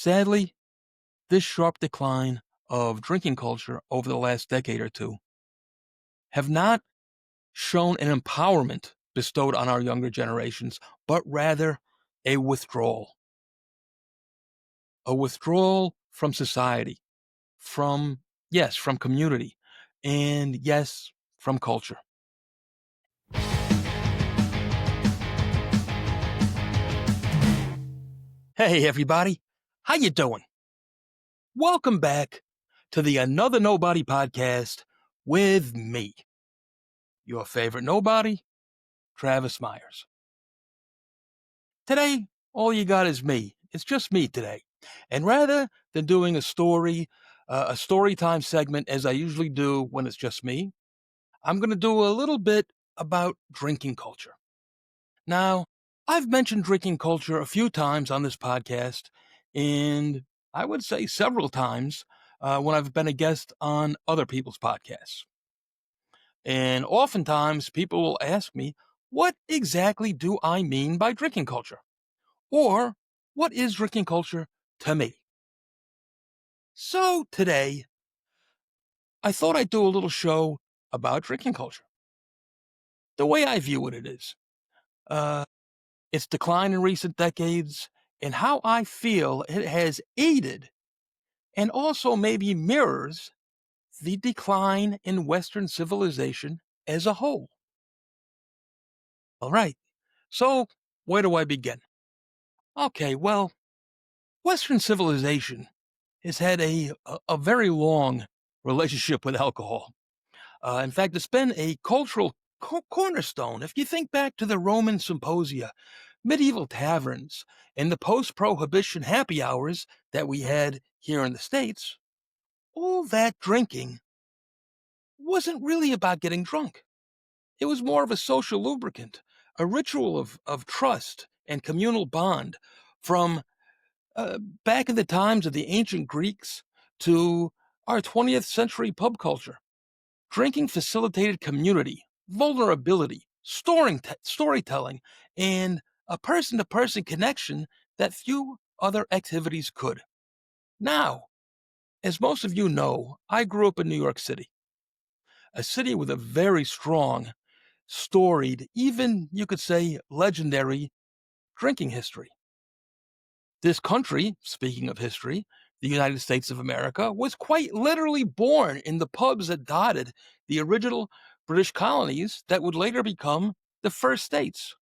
Sadly, this sharp decline of drinking culture over the last decade or two have not shown an empowerment bestowed on our younger generations, but rather a withdrawal. A withdrawal from society, from community, and yes, from culture. Hey, everybody. How you doing? Welcome back to the Another Nobody podcast with me, your favorite nobody, Travis Myers. Today, all you got is me. It's just me today. And rather than doing a story time segment as I usually do when it's just me, I'm going to do a little bit about drinking culture. Now, I've mentioned drinking culture a few times on this podcast, and I would say several times when I've been a guest on other people's podcasts. And oftentimes people will ask me, what exactly do I mean by drinking culture? Or what is drinking culture to me? So today, I thought I'd do a little show about drinking culture. The way I view it is uh, its decline in recent decades and how I feel it has aided and also maybe mirrors the decline in Western civilization as a whole. All right. So where do I begin? Okay. Well, Western civilization has had a very long relationship with alcohol. In fact, it's been a cultural cornerstone. If you think back to the Roman symposia, medieval taverns, and the post prohibition happy hours that we had here in the States, all that drinking wasn't really about getting drunk. It was more of a social lubricant, a ritual of trust and communal bond from back in the times of the ancient Greeks to our 20th century pub culture. Drinking facilitated community, vulnerability, storytelling, and a person to person connection that few other activities could. Now, as most of you know, I grew up in New York City, a city with a very strong, storied, even you could say legendary drinking history. This country, speaking of history, the United States of America, was quite literally born in the pubs that dotted the original British colonies that would later become the first states.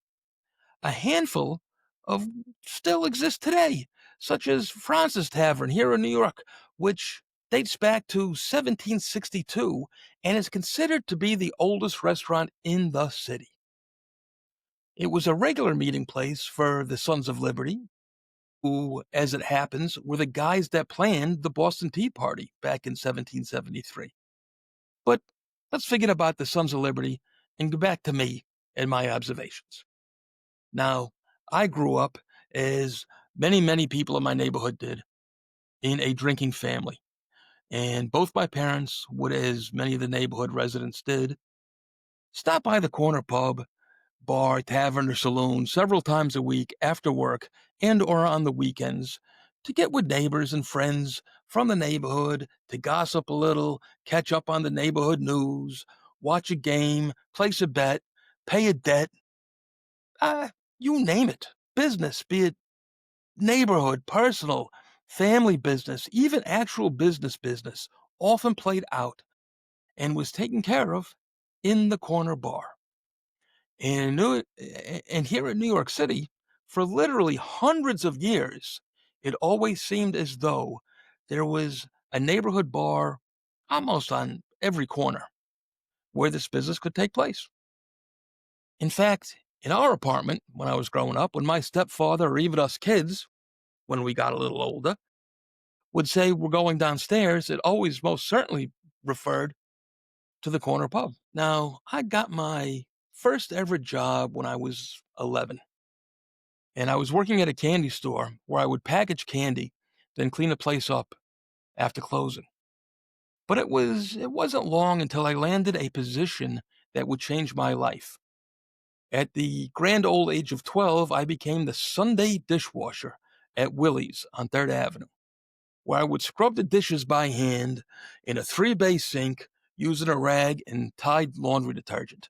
A handful of still exist today, such as Francis Tavern here in New York, which dates back to 1762 and is considered to be the oldest restaurant in the city. It was a regular meeting place for the Sons of Liberty, who, as it happens, were the guys that planned the Boston Tea Party back in 1773. But let's forget about the Sons of Liberty and go back to me and my observations. Now, I grew up, as many people in my neighborhood did, in a drinking family. And both my parents would, as many of the neighborhood residents did, stop by the corner pub, bar, tavern, or saloon several times a week after work and or on the weekends to get with neighbors and friends from the neighborhood, to gossip a little, catch up on the neighborhood news, watch a game, place a bet, pay a debt, you name it. Business, be it neighborhood, personal, family business, even actual business, often played out and was taken care of in the corner bar. And here in New York City, for literally hundreds of years, it always seemed as though there was a neighborhood bar almost on every corner where this business could take place. In fact, in our apartment when I was growing up, when my stepfather or even us kids, when we got a little older, would say we're going downstairs, it always most certainly referred to the corner pub. Now, I got my first ever job when I was 11. And I was working at a candy store where I would package candy, then clean the place up after closing. But it wasn't long until I landed a position that would change my life. At the grand old age of 12, I became the Sunday dishwasher at Willie's on 3rd Avenue, where I would scrub the dishes by hand in a 3-bay sink using a rag and Tide laundry detergent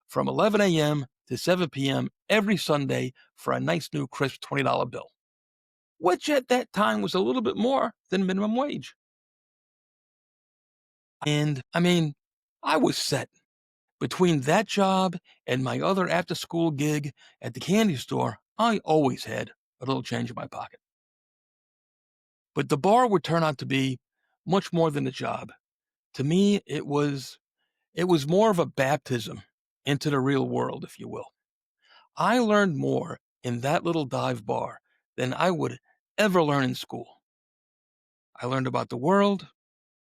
from 11 a.m. to 7 p.m. every Sunday for a nice new crisp $20 bill, which at that time was a little bit more than minimum wage. And I mean, I was set. Between that job and my other after school gig at the candy store, I always had a little change in my pocket. But the bar would turn out to be much more than a job. To me, it was more of a baptism into the real world, if you will. I learned more in that little dive bar than I would ever learn in school. I learned about the world,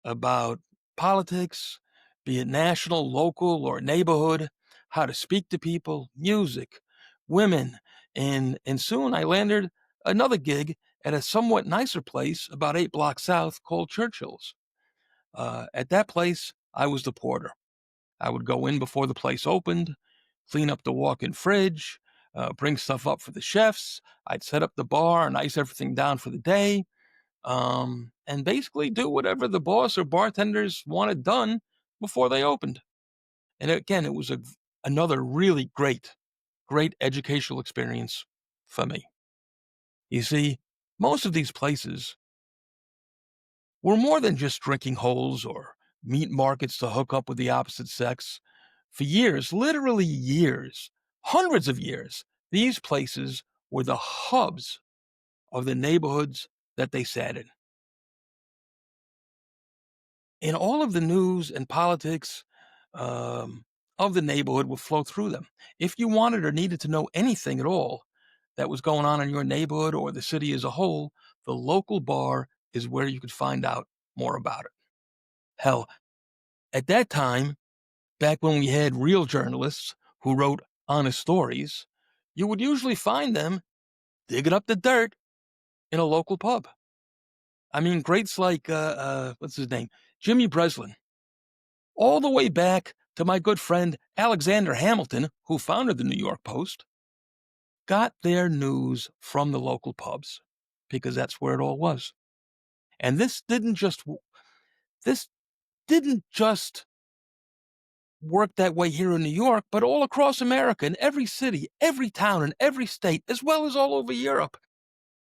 about politics, be it national, local, or neighborhood, how to speak to people, music, women, and soon I landed another gig at a somewhat nicer place about 8 blocks south called Churchill's. At that place, I was the porter. I would go in before the place opened, clean up the walk-in fridge, bring stuff up for the chefs. I'd set up the bar and ice everything down for the day, and basically do whatever the boss or bartenders wanted done before they opened. And again, it was another really great educational experience for me. You see, most of these places were more than just drinking holes or meat markets to hook up with the opposite sex. For years, literally years, hundreds of years, these places were the hubs of the neighborhoods that they sat in. And all of the news and politics of the neighborhood would flow through them. If you wanted or needed to know anything at all that was going on in your neighborhood or the city as a whole, the local bar is where you could find out more about it. Hell, at that time, back when we had real journalists who wrote honest stories, you would usually find them digging up the dirt in a local pub. I mean, greats like, what's his name? Jimmy Breslin, all the way back to my good friend Alexander Hamilton, who founded the New York Post, got their news from the local pubs because that's where it all was. And this didn't just work that way here in New York, but all across America, in every city, every town, and every state, as well as all over Europe.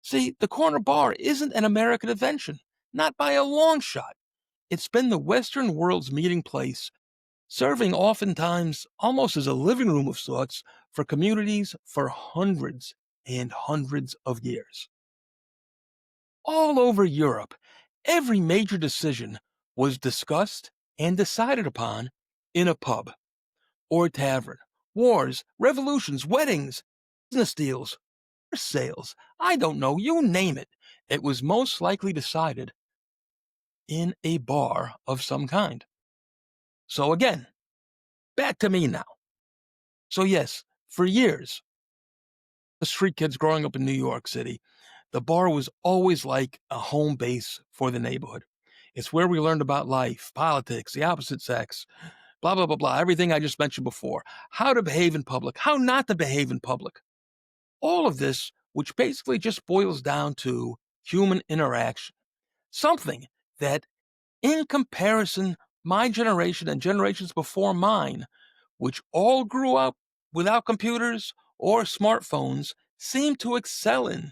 See, the corner bar isn't an American invention, not by a long shot. It's been the Western world's meeting place, serving oftentimes almost as a living room of sorts for communities for hundreds and hundreds of years. All over Europe, every major decision was discussed and decided upon in a pub or a tavern. Wars, revolutions, weddings, business deals, sales, I don't know, you name it. It was most likely decided in a bar of some kind. So again, back to me now. So yes, for years, the street kids growing up in New York City, the bar was always like a home base for the neighborhood. It's where we learned about life, politics, the opposite sex, blah, blah, blah, blah, everything I just mentioned before, how to behave in public, how not to behave in public. All of this, which basically just boils down to human interaction, something that, in comparison, my generation and generations before mine, which all grew up without computers or smartphones, seem to excel in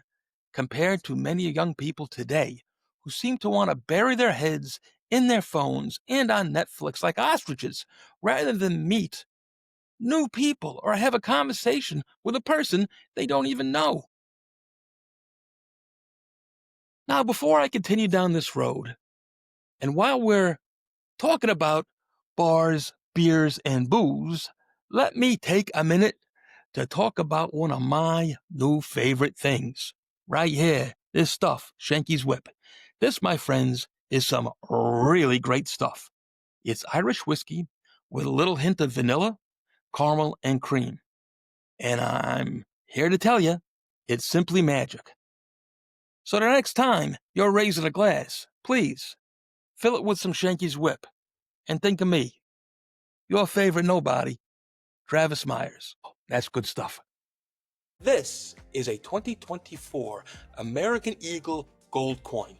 compared to many young people today who seem to want to bury their heads in their phones and on Netflix like ostriches rather than meet new people or have a conversation with a person they don't even know. Now, before I continue down this road, and while we're talking about bars, beers, and booze, let me take a minute to talk about one of my new favorite things. Right here, this stuff, Shanky's Whip. This, my friends, is some really great stuff. It's Irish whiskey with a little hint of vanilla, caramel, and cream. And I'm here to tell you, it's simply magic. So the next time you're raising a glass, please fill it with some Shanky's Whip and think of me, your favorite nobody, Travis Myers. That's good stuff. This is a 2024 American Eagle gold coin,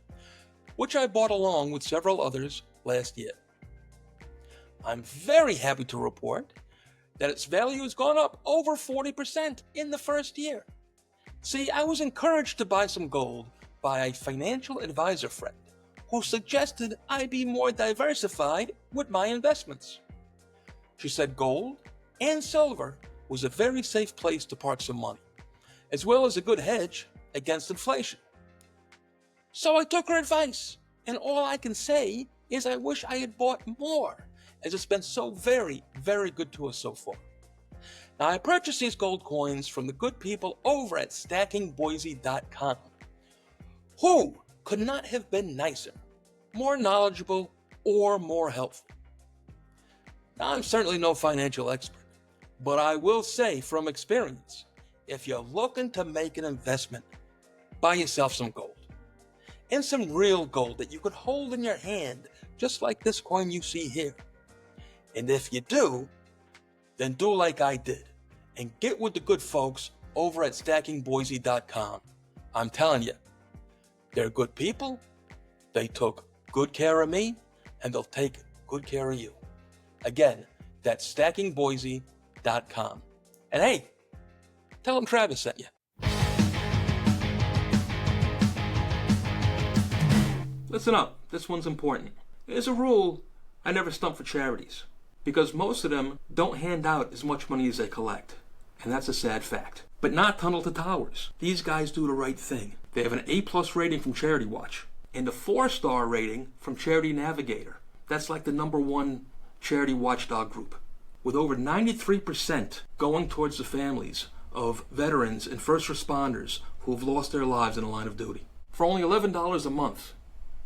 which I bought along with several others last year. I'm very happy to report that its value has gone up over 40% in the first year. See, I was encouraged to buy some gold by a financial advisor friend who suggested I be more diversified with my investments. She said gold and silver was a very safe place to park some money, as well as a good hedge against inflation. So I took her advice, and all I can say is I wish I had bought more, as it's been so very, very good to us so far. Now, I purchased these gold coins from the good people over at stackingboise.com, who could not have been nicer, more knowledgeable, or more helpful. Now, I'm certainly no financial expert, but I will say from experience, if you're looking to make an investment, buy yourself some gold. And some real gold that you could hold in your hand, just like this coin you see here. And if you do, then do like I did and get with the good folks over at stackingboise.com. I'm telling you, they're good people, they took good care of me, and they'll take good care of you. Again, that's stackingboise.com. And hey, tell them Travis sent you. Listen up, this one's important. As a rule, I never stump for charities, because most of them don't hand out as much money as they collect, and that's a sad fact. But not Tunnel to Towers. These guys do the right thing. They have an A+ rating from Charity Watch, and a 4-star rating from Charity Navigator. That's like the #1 charity watchdog group, with over 93% going towards the families of veterans and first responders who have lost their lives in the line of duty. For only $11 a month,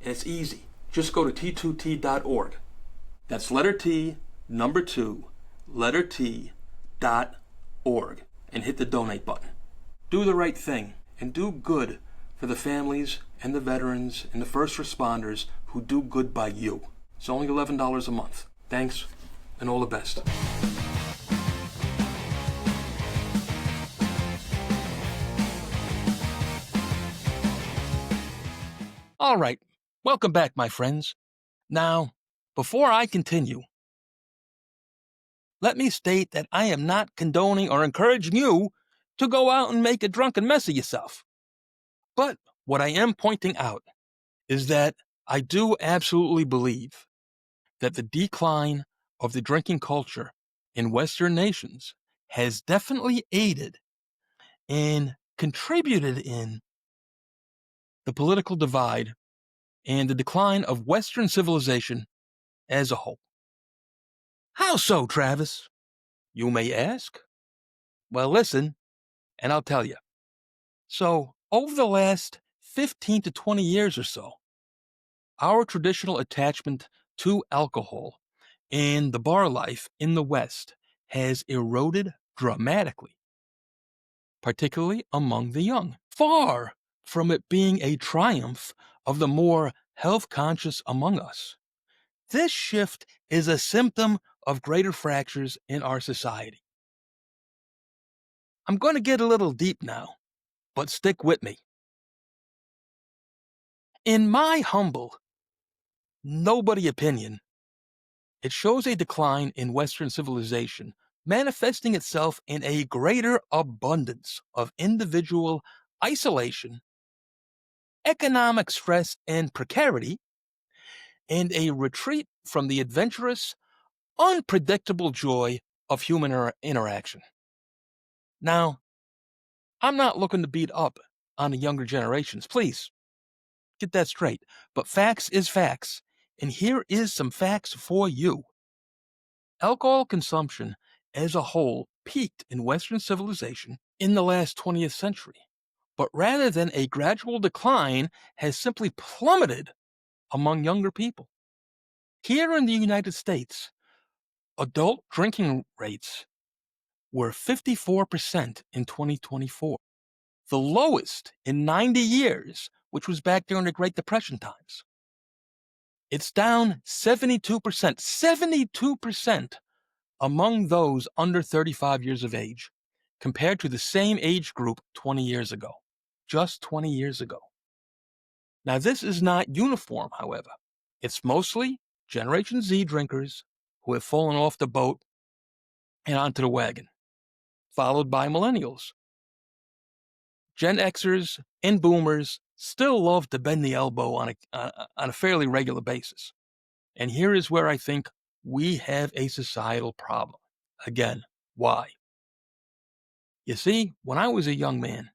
and it's easy. Just go to t2t.org. That's letter T, number 2, letter T.org, and hit the donate button. Do the right thing and do good for the families and the veterans and the first responders who do good by you. It's only $11 a month. Thanks, and all the best. All right, welcome back, my friends. Now, before I continue, let me state that I am not condoning or encouraging you to go out and make a drunken mess of yourself. But what I am pointing out is that I do absolutely believe that the decline of the drinking culture in Western nations has definitely aided and contributed in the political divide and the decline of Western civilization as a whole. How so, Travis? You may ask. Well, listen, and I'll tell you. So, over the last 15 to 20 years or so, our traditional attachment to alcohol and the bar life in the West has eroded dramatically, particularly among the young, far from it being a triumph of the more health-conscious among us. This shift is a symptom of greater fractures in our society. I'm going to get a little deep now, but stick with me. In my humble, nobody opinion, it shows a decline in Western civilization, manifesting itself in a greater abundance of individual isolation, economic stress and precarity, and a retreat from the adventurous, unpredictable joy of human interaction. Now, I'm not looking to beat up on the younger generations. Please, get that straight. But facts is facts, and here is some facts for you. Alcohol consumption as a whole peaked in Western civilization in the last 20th century, but rather than a gradual decline, has simply plummeted among younger people. Here in the United States, adult drinking rates were 54% in 2024, the lowest in 90 years, which was back during the Great Depression times. It's down 72%, 72% among those under 35 years of age, compared to the same age group 20 years ago. Just 20 years ago. Now, this is not uniform, however. It's mostly Generation Z drinkers who have fallen off the boat and onto the wagon, followed by millennials. Gen Xers and boomers still love to bend the elbow on a fairly regular basis. And here is where I think we have a societal problem. Again, why? You see, when I was a young man,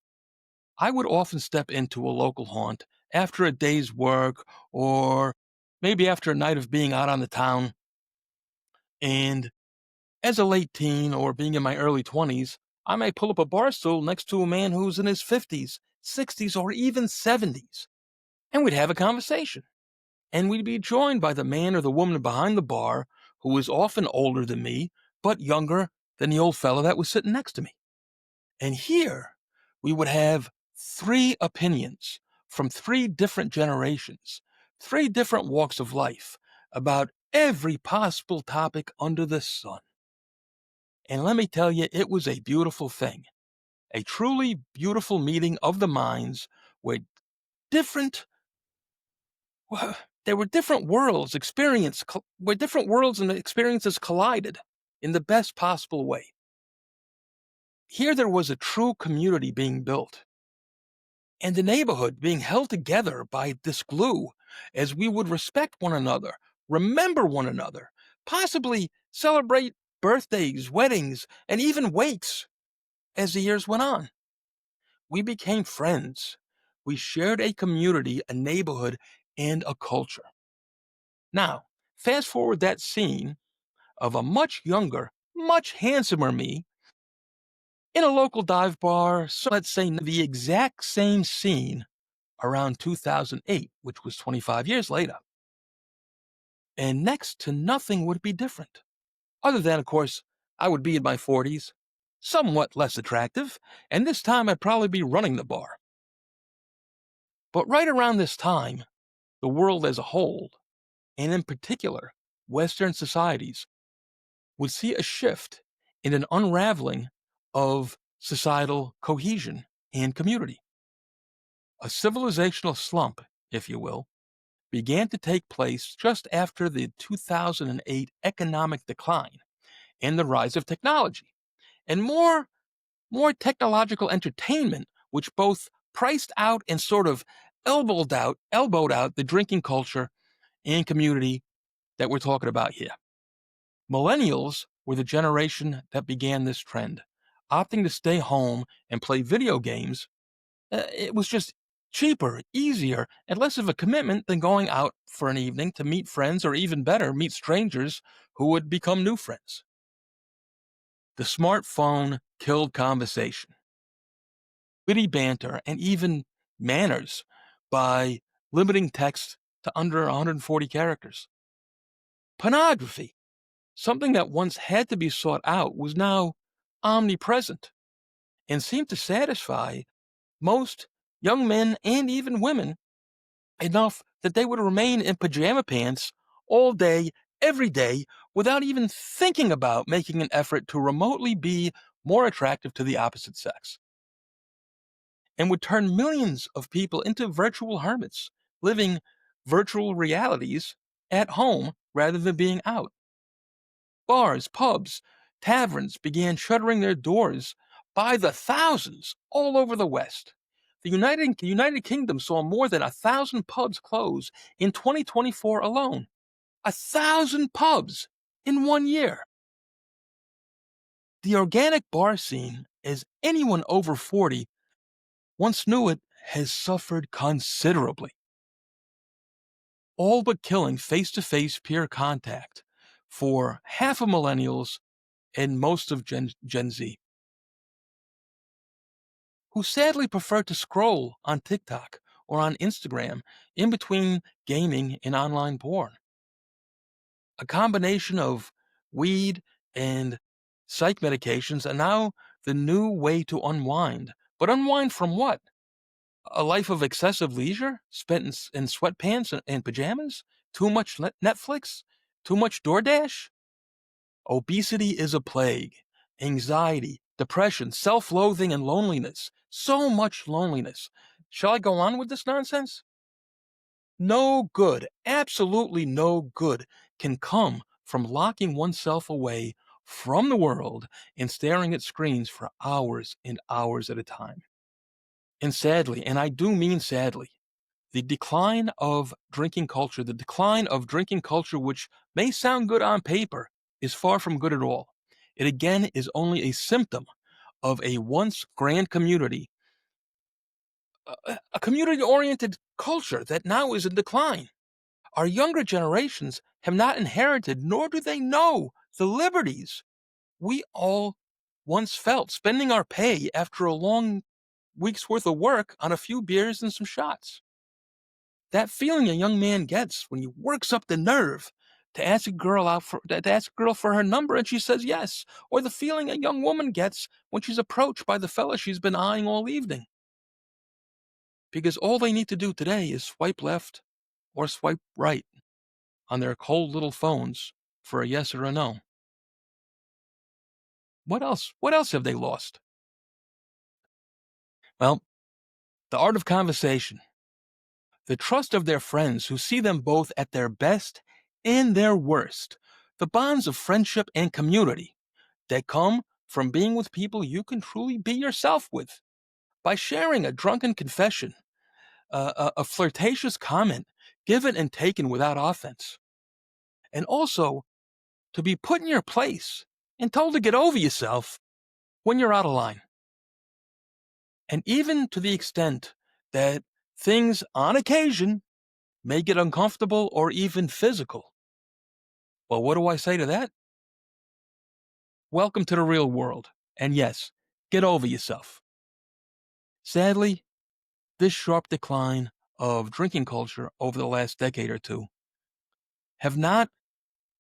I would often step into a local haunt after a day's work or maybe after a night of being out on the town. And as a late teen or being in my early 20s, I may pull up a bar stool next to a man who's in his 50s, 60s, or even 70s. And we'd have a conversation. And we'd be joined by the man or the woman behind the bar who was often older than me, but younger than the old fellow that was sitting next to me. And here we would have three opinions from three different generations, three different walks of life about every possible topic under the sun. And let me tell you, it was a beautiful thing, a truly beautiful meeting of the minds where different, well, there were different worlds where different worlds and experiences collided in the best possible way. Here there was a true community being built, and the neighborhood being held together by this glue as we would respect one another, remember one another, possibly celebrate birthdays, weddings, and even wakes as the years went on. We became friends. We shared a community, a neighborhood, and a culture. Now, fast forward that scene of a much younger, much handsomer me in a local dive bar, so let's say the exact same scene around 2008, which was 25 years later. And next to nothing would be different. Other than, of course, I would be in my 40s, somewhat less attractive, and this time I'd probably be running the bar. But right around this time, the world as a whole, and in particular, Western societies, would see a shift in an unraveling of societal cohesion and community. A civilizational slump, if you will, began to take place just after the 2008 economic decline and the rise of technology, and more technological entertainment, which both priced out and sort of elbowed out the drinking culture and community that we're talking about here. Millennials were the generation that began this trend, opting to stay home and play video games. It was just cheaper, easier, and less of a commitment than going out for an evening to meet friends, or even better, meet strangers who would become new friends. The smartphone killed conversation, witty banter, and even manners by limiting text to under 140 characters. Pornography, something that once had to be sought out, was now omnipresent and seemed to satisfy most young men and even women enough that they would remain in pajama pants all day, every day, without even thinking about making an effort to remotely be more attractive to the opposite sex, and would turn millions of people into virtual hermits, living virtual realities at home rather than being out. Bars, pubs, taverns began shuttering their doors by the thousands all over the West. The United Kingdom saw more than 1,000 pubs close in 2024 alone. 1,000 pubs in 1 year. The organic bar scene, as anyone over 40 once knew it, has suffered considerably, all but killing face-to-face peer contact for half of millennials and most of Gen Z, who sadly prefer to scroll on TikTok or on Instagram in between gaming and online porn. A combination of weed and psych medications are now the new way to unwind. But unwind from what? A life of excessive leisure spent in sweatpants and pajamas? Too much Netflix? Too much DoorDash? Obesity is a plague. Anxiety, depression, self-loathing, and loneliness. So much loneliness. Shall I go on with this nonsense? No good, absolutely no good, can come from locking oneself away from the world and staring at screens for hours and hours at a time. And sadly, and I do mean sadly, the decline of drinking culture, which may sound good on paper, is far from good at all. It again is only a symptom of a once grand community, a community-oriented culture that now is in decline. Our younger generations have not inherited, nor do they know, the liberties we all once felt, spending our pay after a long week's worth of work on a few beers and some shots. That feeling a young man gets when he works up the nerve to ask a girl for her number and she says yes, or the feeling a young woman gets when she's approached by the fella she's been eyeing all evening. Because all they need to do today is swipe left or swipe right on their cold little phones for a yes or a no. What else? What else have they lost? Well, the art of conversation, the trust of their friends who see them both at their best and their worst, the bonds of friendship and community that come from being with people you can truly be yourself with, by sharing a drunken confession, a flirtatious comment given and taken without offense, and also to be put in your place and told to get over yourself when you're out of line. And even to the extent that things on occasion may get uncomfortable or even physical. Well, what do I say to that? Welcome to the real world. And yes, get over yourself. Sadly, this sharp decline of drinking culture over the last decade or two have not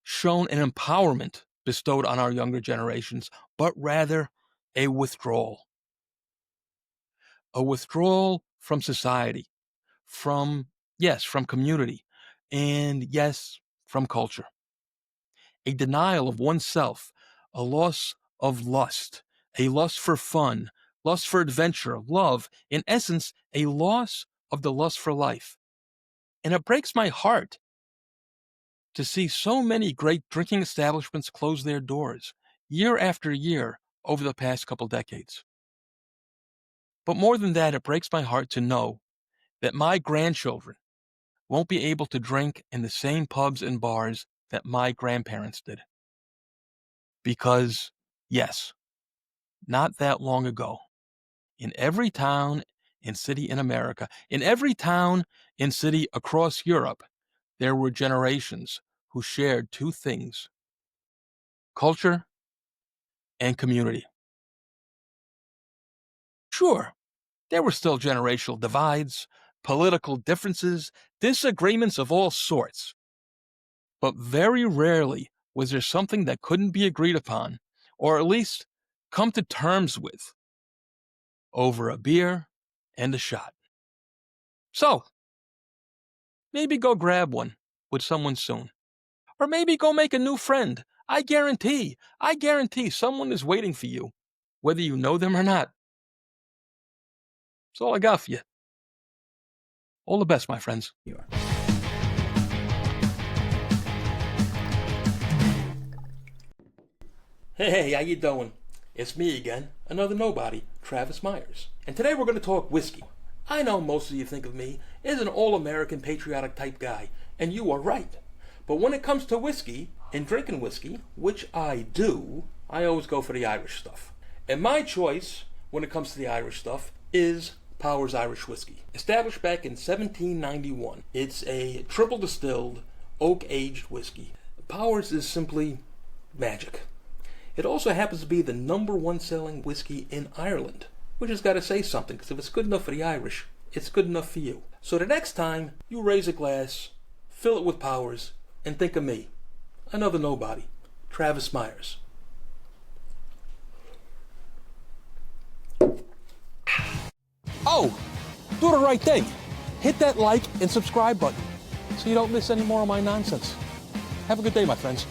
shown an empowerment bestowed on our younger generations, but rather a withdrawal. A withdrawal from society, from community, and yes, from culture. A denial of oneself, a loss of lust, a lust for fun, lust for adventure, love, in essence, a loss of the lust for life. And it breaks my heart to see so many great drinking establishments close their doors year after year over the past couple decades. But more than that, it breaks my heart to know that my grandchildren won't be able to drink in the same pubs and bars that my grandparents did. Because, yes, not that long ago, in every town and city in America, in every town and city across Europe, there were generations who shared two things: culture and community. Sure, there were still generational divides, political differences, disagreements of all sorts. But very rarely was there something that couldn't be agreed upon, or at least come to terms with, over a beer and a shot. So, maybe go grab one with someone soon. Or maybe go make a new friend. I guarantee someone is waiting for you, whether you know them or not. That's all I got for you. All the best, my friends. Hey, how you doing? It's me again, another nobody, Travis Myers. And today we're going to talk whiskey. I know most of you think of me as an all-American patriotic type guy, and you are right. But when it comes to whiskey and drinking whiskey, which I do, I always go for the Irish stuff. And my choice when it comes to the Irish stuff is Powers Irish Whiskey. Established back in 1791. It's a triple distilled, oak-aged whiskey. Powers is simply magic. It also happens to be the #1 selling whiskey in Ireland, which has got to say something, because if it's good enough for the Irish, it's good enough for you. So the next time you raise a glass, fill it with Powers, and think of me, another nobody, Travis Myers. Oh, do the right thing. Hit that like and subscribe button so you don't miss any more of my nonsense. Have a good day, my friends.